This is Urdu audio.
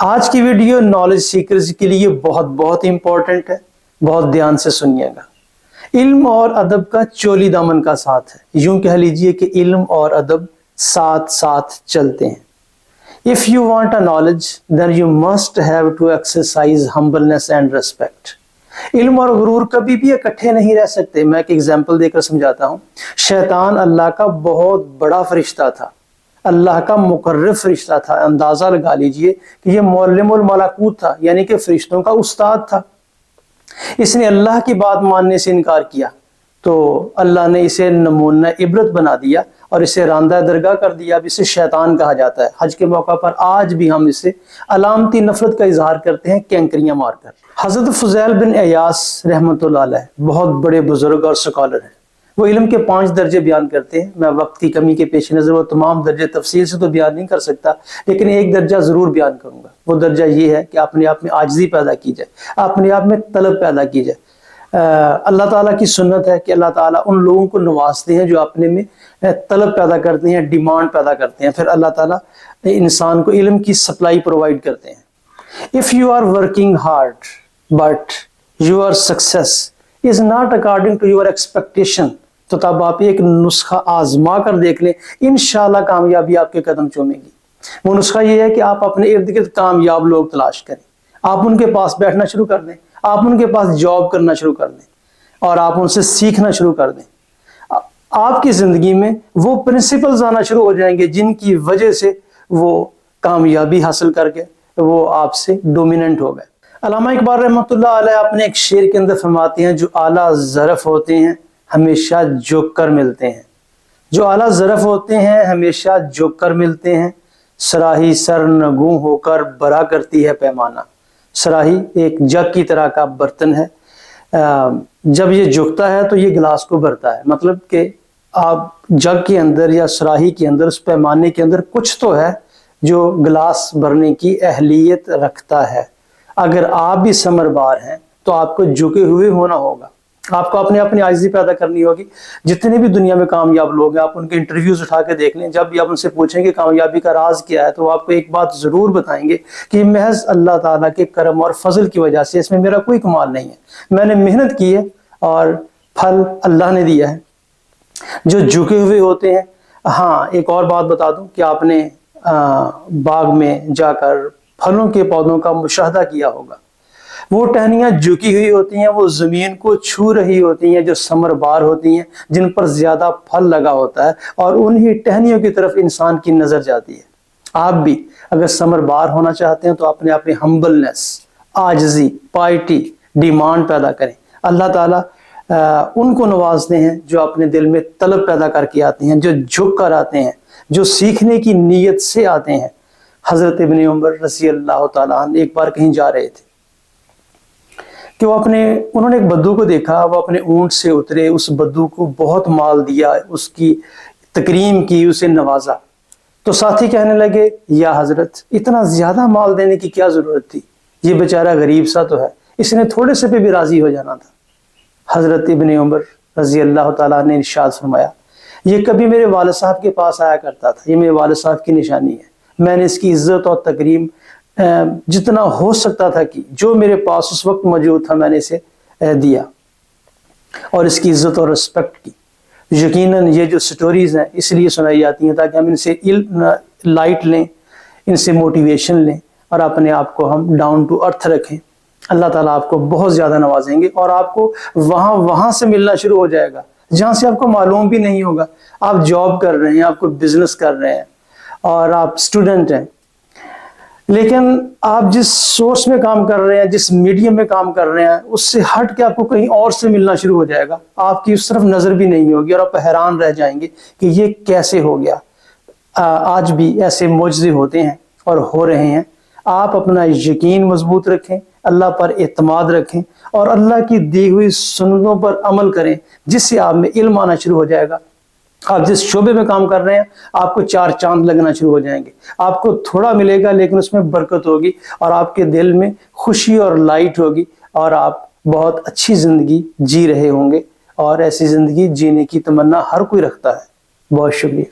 آج کی ویڈیو نالج سیکرز کے لیے بہت امپورٹنٹ ہے، بہت دھیان سے سنیے گا۔ علم اور ادب کا چولی دامن کا ساتھ ہے، یوں کہہ لیجئے کہ علم اور ادب ساتھ ساتھ چلتے ہیں۔ If you want a knowledge, then you must have to exercise humbleness and respect۔ علم اور غرور کبھی بھی اکٹھے نہیں رہ سکتے۔ میں ایک ایگزامپل دے کر سمجھاتا ہوں۔ شیطان اللہ کا بہت بڑا فرشتہ تھا، اللہ کا مقرب فرشتہ تھا۔ اندازہ لگا لیجئے کہ یہ معلم الملکوت تھا، یعنی کہ فرشتوں کا استاد تھا۔ اس نے اللہ کی بات ماننے سے انکار کیا تو اللہ نے اسے نمونہ عبرت بنا دیا اور اسے راندہ درگاہ کر دیا۔ اب اسے شیطان کہا جاتا ہے۔ حج کے موقع پر آج بھی ہم اسے علامتی نفرت کا اظہار کرتے ہیں، کینکریاں مار کر۔ حضرت فضیل بن عیاض رحمۃ اللہ علیہ بہت بڑے بزرگ اور سکالر ہیں۔ وہ علم کے 5 درجے بیان کرتے ہیں۔ میں وقت کی کمی کے پیش نظر وہ تمام درجے تفصیل سے تو بیان نہیں کر سکتا، لیکن ایک درجہ ضرور بیان کروں گا۔ وہ درجہ یہ ہے کہ اپنے آپ میں عاجزی پیدا کی جائے، اپنے آپ میں طلب پیدا کی جائے۔ اللہ تعالیٰ کی سنت ہے کہ اللہ تعالیٰ ان لوگوں کو نوازتے ہیں جو اپنے میں طلب پیدا کرتے ہیں، ڈیمانڈ پیدا کرتے ہیں، پھر اللہ تعالیٰ انسان کو علم کی سپلائی پرووائڈ کرتے ہیں۔ If you are working hard but your success is not according to your expectation، تو تب آپ ایک نسخہ آزما کر دیکھ لیں، انشاءاللہ کامیابی آپ کے قدم چومے گی۔ وہ نسخہ یہ ہے کہ آپ اپنے ارد گرد کامیاب لوگ تلاش کریں، آپ ان کے پاس بیٹھنا شروع کر دیں، آپ ان کے پاس جاب کرنا شروع کر دیں اور آپ ان سے سیکھنا شروع کر دیں۔ آپ کی زندگی میں وہ پرنسپلز آنا شروع ہو جائیں گے جن کی وجہ سے وہ کامیابی حاصل کر کے وہ آپ سے ڈومیننٹ ہو گئے۔ علامہ اقبال رحمۃ اللہ علیہ اپنے ایک شعر کے اندر فرماتے ہیں، جو اعلیٰ ظرف ہوتے ہیں ہمیشہ جھک کر ملتے ہیں۔ جو اعلیٰ ظرف ہوتے ہیں ہمیشہ جھک کر ملتے ہیں، صراحی سر نگوں ہو کر بھرا کرتی ہے پیمانہ۔ صراحی ایک جگ کی طرح کا برتن ہے، جب یہ جھکتا ہے تو یہ گلاس کو بھرتا ہے۔ مطلب کہ آپ جگ کے اندر یا صراحی کے اندر، اس پیمانے کے اندر کچھ تو ہے جو گلاس بھرنے کی اہلیت رکھتا ہے۔ اگر آپ بھی ثمربار ہیں تو آپ کو جھکے ہوئے ہونا ہوگا، آپ کو اپنی عاجزی پیدا کرنی ہوگی۔ جتنے بھی دنیا میں کامیاب لوگ ہیں، آپ ان کے انٹرویوز اٹھا کے دیکھ لیں، جب بھی آپ ان سے پوچھیں کہ کامیابی کا راز کیا ہے تو وہ آپ کو ایک بات ضرور بتائیں گے کہ محض اللہ تعالیٰ کے کرم اور فضل کی وجہ سے، اس میں میرا کوئی کمال نہیں ہے، میں نے محنت کی ہے اور پھل اللہ نے دیا ہے۔ جو جھکے ہوئے ہوتے ہیں، ہاں ایک اور بات بتا دوں کہ آپ نے باغ میں جا کر پھلوں کے پودوں کا مشاہدہ کیا ہوگا۔ وہ ٹہنیاں جھکی ہوئی ہوتی ہیں، وہ زمین کو چھو رہی ہوتی ہیں، جو ثمربار ہوتی ہیں، جن پر زیادہ پھل لگا ہوتا ہے، اور انہی ٹہنیوں کی طرف انسان کی نظر جاتی ہے۔ آپ بھی اگر ثمربار ہونا چاہتے ہیں تو اپنے آپ میں ہمبلنس، عاجزی، پائٹی، ڈیمانڈ پیدا کریں۔ اللہ تعالیٰ ان کو نوازتے ہیں جو اپنے دل میں طلب پیدا کر کے آتے ہیں، جو جھک کر آتے ہیں، جو سیکھنے کی نیت سے آتے ہیں۔ حضرت ابن عمر رضی اللہ تعالیٰ عنہ ایک بار کہیں جا رہے تھے کہ انہوں نے ایک بدو کو دیکھا، وہ اپنے اونٹ سے اترے، اس بدو کو بہت مال دیا، اس کی تکریم کی، اسے نوازا۔ تو ساتھی کہنے لگے، یا حضرت اتنا زیادہ مال دینے کی کیا ضرورت تھی، یہ بیچارہ غریب سا تو ہے، اس نے تھوڑے سے پہ بھی راضی ہو جانا تھا۔ حضرت ابن عمر رضی اللہ تعالیٰ نے ارشاد فرمایا، یہ کبھی میرے والد صاحب کے پاس آیا کرتا تھا، یہ میرے والد صاحب کی نشانی ہے، میں نے اس کی عزت اور تکریم جتنا ہو سکتا تھا کہ جو میرے پاس اس وقت موجود تھا میں نے اسے دیا اور اس کی عزت اور رسپیکٹ کی۔ یقیناً یہ جو سٹوریز ہیں اس لیے سنائی جاتی ہیں تاکہ ہم ان سے لائٹ لیں، ان سے موٹیویشن لیں اور اپنے آپ کو ہم ڈاؤن ٹو ارتھ رکھیں۔ اللہ تعالیٰ آپ کو بہت زیادہ نوازیں گے اور آپ کو وہاں سے ملنا شروع ہو جائے گا جہاں سے آپ کو معلوم بھی نہیں ہوگا۔ آپ جاب کر رہے ہیں، آپ کو بزنس کر رہے ہیں اور آپ اسٹوڈنٹ ہیں، لیکن آپ جس سورس میں کام کر رہے ہیں، جس میڈیم میں کام کر رہے ہیں، اس سے ہٹ کے آپ کو کہیں اور سے ملنا شروع ہو جائے گا۔ آپ کی اس طرف نظر بھی نہیں ہوگی اور آپ حیران رہ جائیں گے کہ یہ کیسے ہو گیا۔ آج بھی ایسے معجزے ہوتے ہیں اور ہو رہے ہیں۔ آپ اپنا یقین مضبوط رکھیں، اللہ پر اعتماد رکھیں اور اللہ کی دی ہوئی سنتوں پر عمل کریں، جس سے آپ میں علم آنا شروع ہو جائے گا۔ آپ جس شعبے میں کام کر رہے ہیں آپ کو 4 چاند لگنا شروع ہو جائیں گے۔ آپ کو تھوڑا ملے گا لیکن اس میں برکت ہوگی اور آپ کے دل میں خوشی اور لائٹ ہوگی اور آپ بہت اچھی زندگی جی رہے ہوں گے، اور ایسی زندگی جینے کی تمنا ہر کوئی رکھتا ہے۔ بہت شکریہ۔